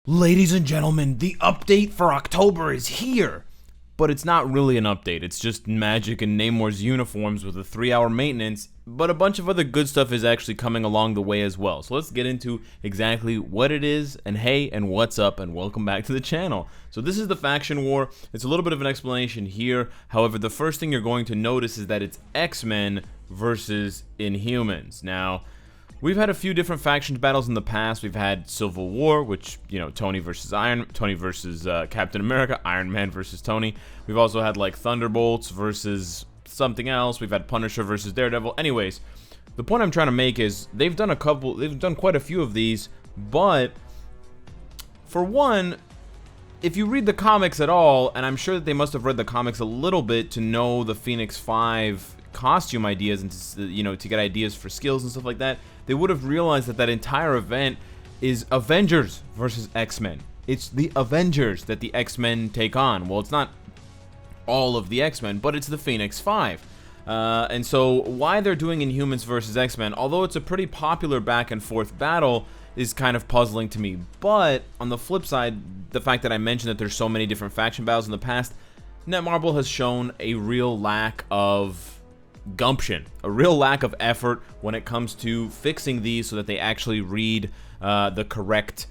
Ladies and gentlemen, the update for October is here! But it's not really an update, it's just Magik and Namor's uniforms with a 3-hour maintenance, but a bunch of other good stuff is actually coming along the way as well. So let's get into exactly what it is, and hey, and what's up, and welcome back to the channel. So this is the faction war. It's a little bit of an explanation here. However, the first thing you're going to notice is that it's X-Men versus Inhumans. Now, we've had a few different faction battles in the past. We've had Civil War, which, you know, Tony versus Captain America, Iron Man versus Tony. We've also had, like, Thunderbolts versus something else. We've had Punisher versus Daredevil. Anyways, the point I'm trying to make is they've done quite a few of these, but for one, if you read the comics at all, and I'm sure that they must have read the comics a little bit to know the Phoenix 5 costume ideas and to get ideas for skills and stuff like that, they would have realized that that entire event is Avengers versus X-Men. It's the Avengers that the X-Men take on. Well, it's not all of the X-Men, but it's the Phoenix 5. And so why they're doing Inhumans versus X-Men, although it's a pretty popular back and forth battle, is kind of puzzling to me. But on the flip side, the fact that I mentioned that there's so many different faction battles in the past, Netmarble has shown a real lack of gumption, a real lack of effort when it comes to fixing these so that they actually read the correct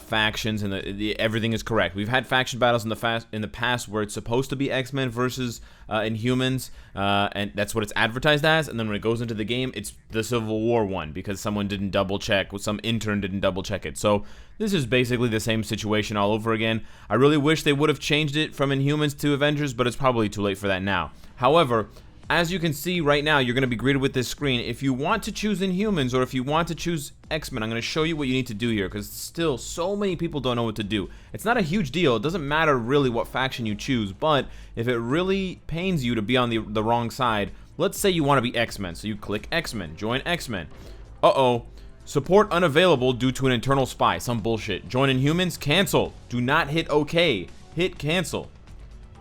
factions and everything is correct. We've had faction battles in the past where it's supposed to be X-Men versus Inhumans, and that's what it's advertised as, and then when it goes into the game, it's the Civil War one because someone didn't double check, some intern didn't double check it. So this is basically the same situation all over again. I really wish they would have changed it from Inhumans to Avengers, but it's probably too late for that now. However, as you can see right now, you're going to be greeted with this screen. If you want to choose Inhumans or if you want to choose X-Men, I'm going to show you what you need to do here because still so many people don't know what to do. It's not a huge deal. It doesn't matter really what faction you choose, but if it really pains you to be on the wrong side, let's say you want to be X-Men. So you click X-Men, join X-Men. Uh-oh. Support unavailable due to an internal spy. Some bullshit. Join Inhumans, cancel. Do not hit OK. Hit cancel.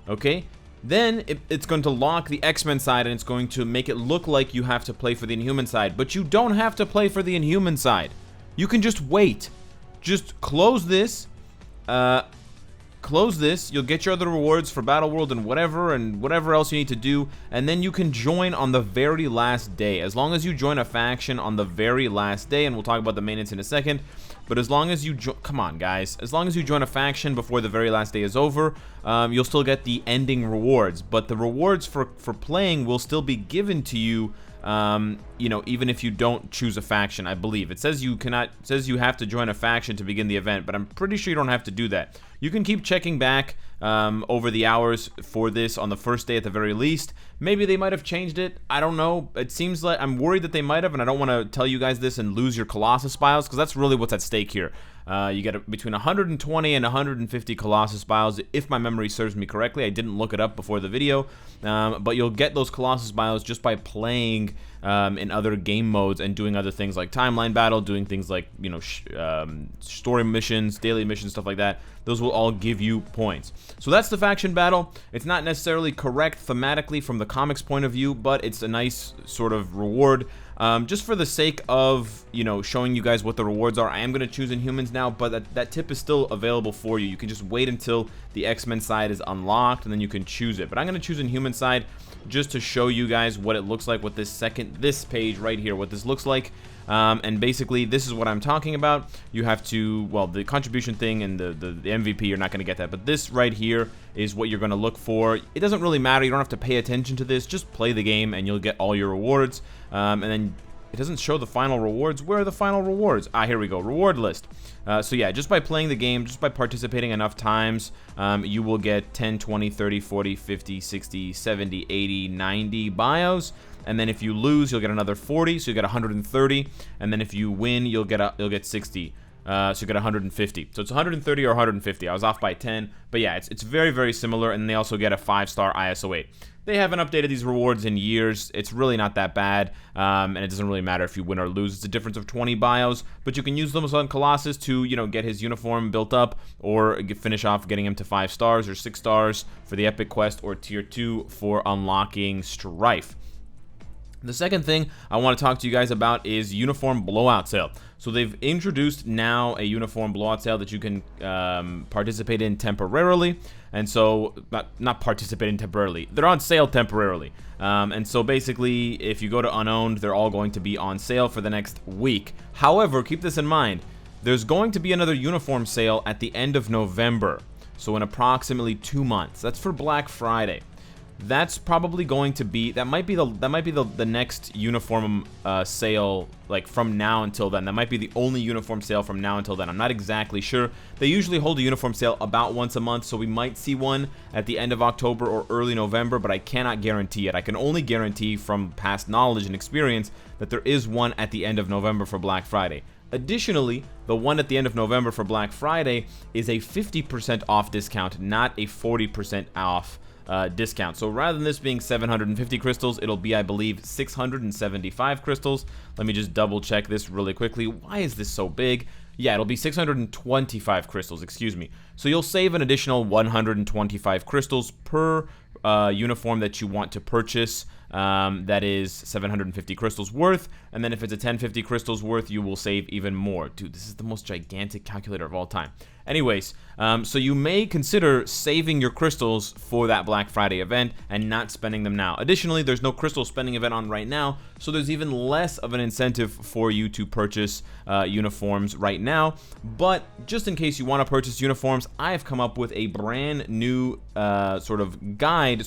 Okay? Then it's going to lock the X-Men side and it's going to make it look like you have to play for the Inhuman side, but you don't have to play for the Inhuman side. You can just wait. Just close this. You'll get your other rewards for Battle World and whatever else you need to do, and then you can join on the very last day. As long as you join a faction on the very last day, and we'll talk about the maintenance in a second, but as long as you come on guys, as long as you join a faction before the very last day is over, you'll still get the ending rewards, but the rewards for playing will still be given to you, you know, even if you don't choose a faction. I believe it says you have to join a faction to begin the event, but I'm pretty sure you don't have to do that. You can keep checking back over the hours for this on the first day at the very least. Maybe they might have changed it. I don't know. It seems like I'm worried that they might have, and I don't want to tell you guys this and lose your Colossus files because that's really what's at stake here. You get between 120 and 150 Colossus files, if my memory serves me correctly. I didn't look it up before the video, but you'll get those Colossus files just by playing in other game modes and doing other things like timeline battle, doing things like, you know, story missions, daily missions, stuff like that. Those will all give you points. So that's the faction battle. It's not necessarily correct thematically from the comics point of view, but it's a nice sort of reward. Just for the sake of, you know, showing you guys what the rewards are, I am going to choose Inhumans now, but that tip is still available for you. You can just wait until the X-Men side is unlocked, and then you can choose it. But I'm going to choose Inhuman side just to show you guys what it looks like with this page right here, what this looks like. And basically, this is what I'm talking about. You have to, well, the contribution thing and the MVP, you're not going to get that. But this right here is what you're going to look for. It doesn't really matter. You don't have to pay attention to this. Just play the game, and you'll get all your rewards. And then it doesn't show the final rewards. Where are the final rewards? Ah, here we go. Reward list. So yeah, just by playing the game, just by participating enough times, you will get 10, 20, 30, 40, 50, 60, 70, 80, 90 bios. And then if you lose, you'll get another 40, so you get 130. And then if you win, you'll get 60. So you get 150. So it's 130 or 150. I was off by 10. But yeah, it's very, very similar. And they also get a 5-star ISO 8. They haven't updated these rewards in years. It's really not that bad. And it doesn't really matter if you win or lose. It's a difference of 20 bios. But you can use them on Colossus to, you know, get his uniform built up, or finish off getting him to 5 stars or 6 stars for the Epic Quest, or Tier 2 for unlocking Strife. The second thing I want to talk to you guys about is uniform blowout sale. So they've introduced now a uniform blowout sale that you can participate in temporarily. And so, not participate in temporarily, they're on sale temporarily. And so basically, if you go to unowned, they're all going to be on sale for the next week. However, keep this in mind, there's going to be another uniform sale at the end of November. So in approximately 2 months. That's for Black Friday. That's probably going to be, that might be the next uniform sale, like from now until then. That might be the only uniform sale from now until then. I'm not exactly sure. They usually hold a uniform sale about once a month, so we might see one at the end of October or early November, but I cannot guarantee it. I can only guarantee from past knowledge and experience that there is one at the end of November for Black Friday. Additionally, the one at the end of November for Black Friday is a 50% off discount, not a 40% off discount. So rather than this being 750 crystals, it'll be, I believe, 675 crystals. Let me just double check this really quickly. Why is this so big? Yeah, it'll be 625 crystals, excuse me. So you'll save an additional 125 crystals per uniform that you want to purchase. That is 750 crystals worth, and then if it's a 1050 crystals worth, you will save even more. Dude, this is the most gigantic calculator of all time. Anyways, so you may consider saving your crystals for that Black Friday event and not spending them now. Additionally, there's no crystal spending event on right now, so there's even less of an incentive for you to purchase uniforms right now. But just in case you want to purchase uniforms, I've come up with a brand new sort of guide,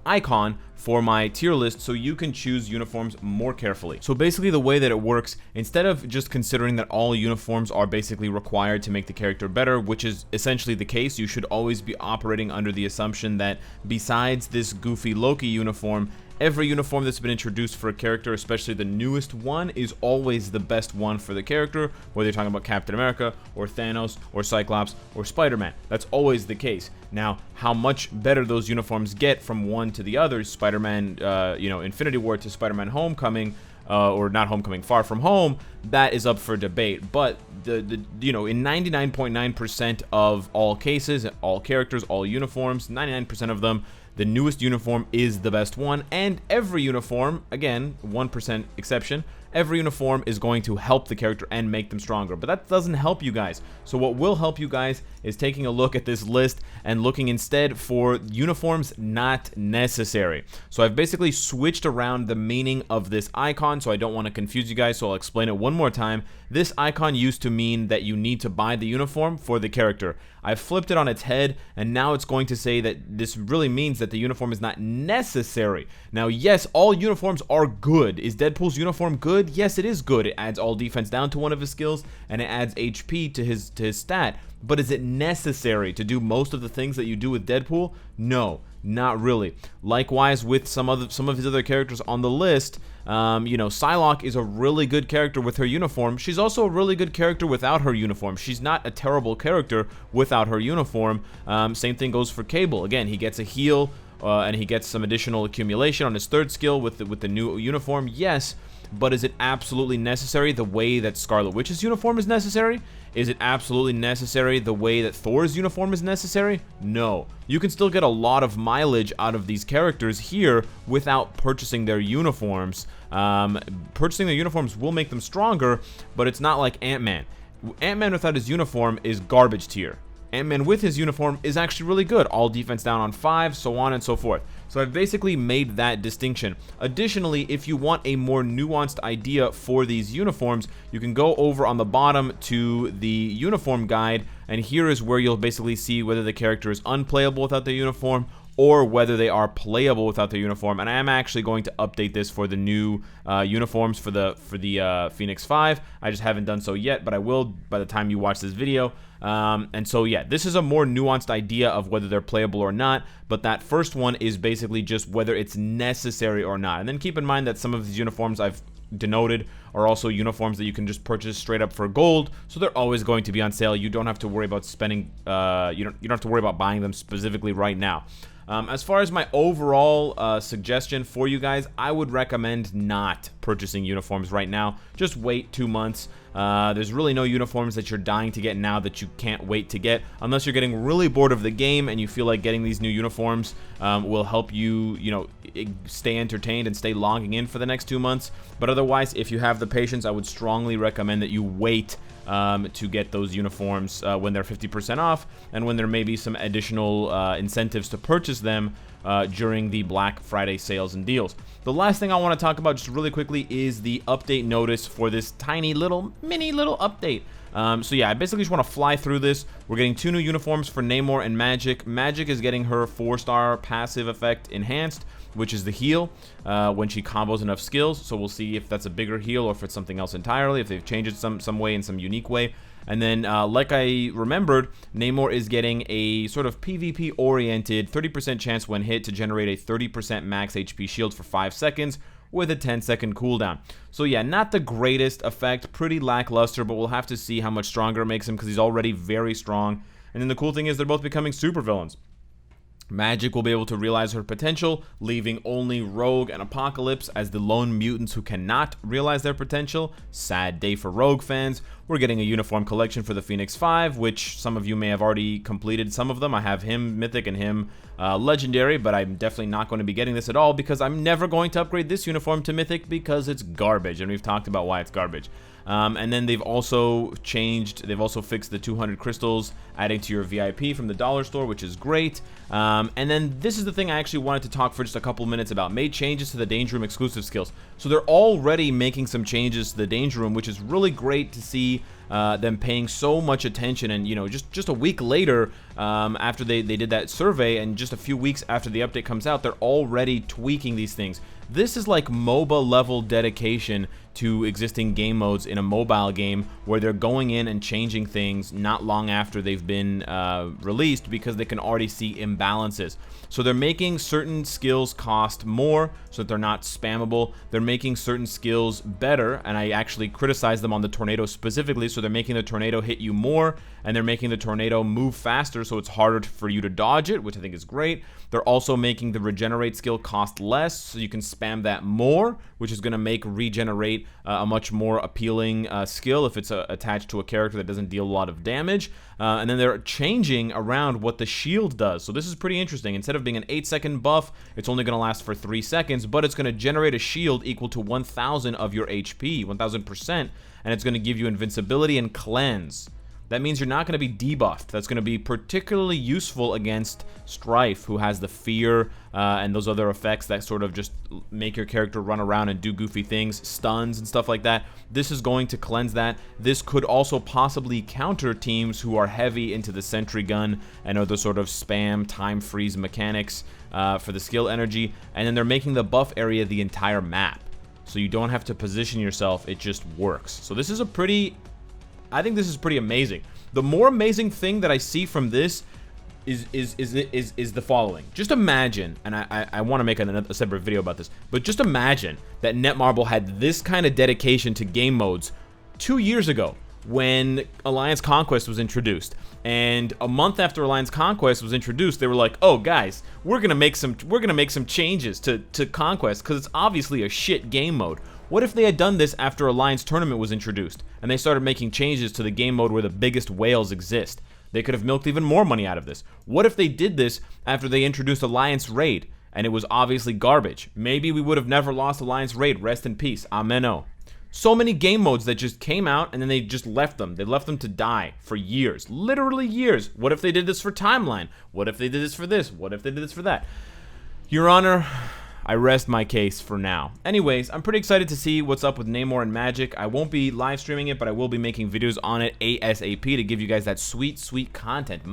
icon for my tier list so you can choose uniforms more carefully. So basically the way that it works, instead of just considering that all uniforms are basically required to make the character better, which is essentially the case, you should always be operating under the assumption that besides this goofy Loki uniform, every uniform that's been introduced for a character, especially the newest one, is always the best one for the character, whether you're talking about Captain America, or Thanos, or Cyclops, or Spider-Man. That's always the case. Now, how much better those uniforms get from one to the other, Spider-Man, Infinity War to Spider-Man Homecoming, or not Homecoming, Far From Home, that is up for debate. But in 99.9% of all cases, all characters, all uniforms, 99% of them, the newest uniform is the best one, and every uniform, again, 1% exception, every uniform is going to help the character and make them stronger. But that doesn't help you guys. So what will help you guys is taking a look at this list and looking instead for uniforms not necessary. So I've basically switched around the meaning of this icon, so I don't want to confuse you guys, so I'll explain it one more time. This icon used to mean that you need to buy the uniform for the character. I've flipped it on its head, and now it's going to say that this really means that the uniform is not necessary. Now, yes, all uniforms are good. Is Deadpool's uniform good? Yes, it is good. It adds all defense down to one of his skills, and it adds HP to his stat. But is it necessary to do most of the things that you do with Deadpool? No, not really. Likewise with some of his other characters on the list. Psylocke is a really good character with her uniform. She's also a really good character without her uniform. She's not a terrible character without her uniform. Same thing goes for Cable. Again, he gets a heal, and he gets some additional accumulation on his third skill with the new uniform. Yes, but is it absolutely necessary the way that Scarlet Witch's uniform is necessary? Is it absolutely necessary the way that Thor's uniform is necessary? No. You can still get a lot of mileage out of these characters here without purchasing their uniforms. Purchasing their uniforms will make them stronger, but it's not like Ant-Man. Ant-Man without his uniform is garbage tier. Ant-Man with his uniform is actually really good. All defense down on 5, so on and so forth. So I've basically made that distinction. Additionally, if you want a more nuanced idea for these uniforms, you can go over on the bottom to the uniform guide, and here is where you'll basically see whether the character is unplayable without the uniform or whether they are playable without their uniform. And I am actually going to update this for the new uniforms for the Phoenix 5. I just haven't done so yet, but I will by the time you watch this video. And so yeah, this is a more nuanced idea of whether they're playable or not, but that first one is basically just whether it's necessary or not. And then keep in mind that some of these uniforms I've denoted are also uniforms that you can just purchase straight up for gold, so they're always going to be on sale. You don't have to worry about spending you don't have to worry about buying them specifically right now. As far as my overall suggestion for you guys, I would recommend not purchasing uniforms right now. Just wait 2 months. There's really no uniforms that you're dying to get now that you can't wait to get, unless you're getting really bored of the game and you feel like getting these new uniforms will help you, stay entertained and stay logging in for the next 2 months. But otherwise, if you have the patience, I would strongly recommend that you wait to get those uniforms when they're 50% off, and when there may be some additional incentives to purchase them during the Black Friday sales and deals. The last thing I want to talk about just really quickly is the update notice for this tiny little, mini little update. So yeah, I basically just want to fly through this. We're getting 2 new uniforms for Namor and Magik. Magik is getting her 4-star passive effect enhanced, which is the heal when she combos enough skills. So we'll see if that's a bigger heal or if it's something else entirely, if they've changed it some way, in some unique way. And then, like I remembered, Namor is getting a sort of PvP-oriented 30% chance when hit to generate a 30% max HP shield for 5 seconds with a 10-second cooldown. So yeah, not the greatest effect, pretty lackluster, but we'll have to see how much stronger it makes him because he's already very strong. And then the cool thing is they're both becoming supervillains. Magik will be able to realize her potential, leaving only Rogue and Apocalypse as the lone mutants who cannot realize their potential. Sad day for Rogue fans. We're getting a uniform collection for the Phoenix 5, which some of you may have already completed some of them. I have him Mythic and him Legendary, but I'm definitely not going to be getting this at all because I'm never going to upgrade this uniform to Mythic because it's garbage, and we've talked about why it's garbage. And then they've also fixed the 200 crystals, adding to your VIP from the dollar store, which is great. And then this is the thing I actually wanted to talk for just a couple minutes about. Made changes to the Danger Room exclusive skills. So they're already making some changes to the Danger Room, which is really great to see them paying so much attention. And, just a week later, after they did that survey, and just a few weeks after the update comes out, they're already tweaking these things. This is like MOBA level dedication to existing game modes in a mobile game, where they're going in and changing things not long after they've been released because they can already see imbalances. So they're making certain skills cost more so that they're not spammable. They're making certain skills better, and I actually criticized them on the tornado specifically. So they're making the tornado hit you more, and they're making the tornado move faster so it's harder for you to dodge it, which I think is great. They're also making the regenerate skill cost less, so you can spam that more, which is going to make regenerate a much more appealing skill if it's attached to a character that doesn't deal a lot of damage. And then they're changing around what the shield does. So this is pretty interesting. Instead of being an 8-second buff, it's only going to last for 3 seconds, but it's going to generate a shield equal to 1,000 of your HP, 1,000%, and it's going to give you invincibility and cleanse. That means you're not going to be debuffed. That's going to be particularly useful against Strife, who has the fear and those other effects that sort of just make your character run around and do goofy things, stuns and stuff like that. This is going to cleanse that. This could also possibly counter teams who are heavy into the sentry gun and other sort of spam time freeze mechanics for the skill energy. And then they're making the buff area the entire map, so you don't have to position yourself. It just works. So this is I think this is pretty amazing. The more amazing thing that I see from this is the following. Just imagine, and I want to make a separate video about this, but just imagine that Netmarble had this kind of dedication to game modes 2 years ago when Alliance Conquest was introduced. And a month after Alliance Conquest was introduced, they were like, "Oh guys, we're gonna make some changes to Conquest because it's obviously a shit game mode." What if they had done this after Alliance Tournament was introduced, and they started making changes to the game mode where the biggest whales exist? They could have milked even more money out of this. What if they did this after they introduced Alliance Raid, and it was obviously garbage? Maybe we would have never lost Alliance Raid. Rest in peace. Ameno. So many game modes that just came out, and then they just left them. They left them to die for years. Literally years. What if they did this for Timeline? What if they did this for this? What if they did this for that? Your Honor, I rest my case for now. Anyways, I'm pretty excited to see what's up with Namor and Magik. I won't be live streaming it, but I will be making videos on it ASAP to give you guys that sweet, sweet content.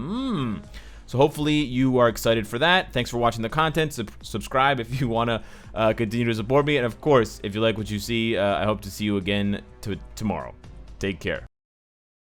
So hopefully you are excited for that. Thanks for watching the content. Subscribe if you want to continue to support me. And of course, if you like what you see, I hope to see you again tomorrow. Take care.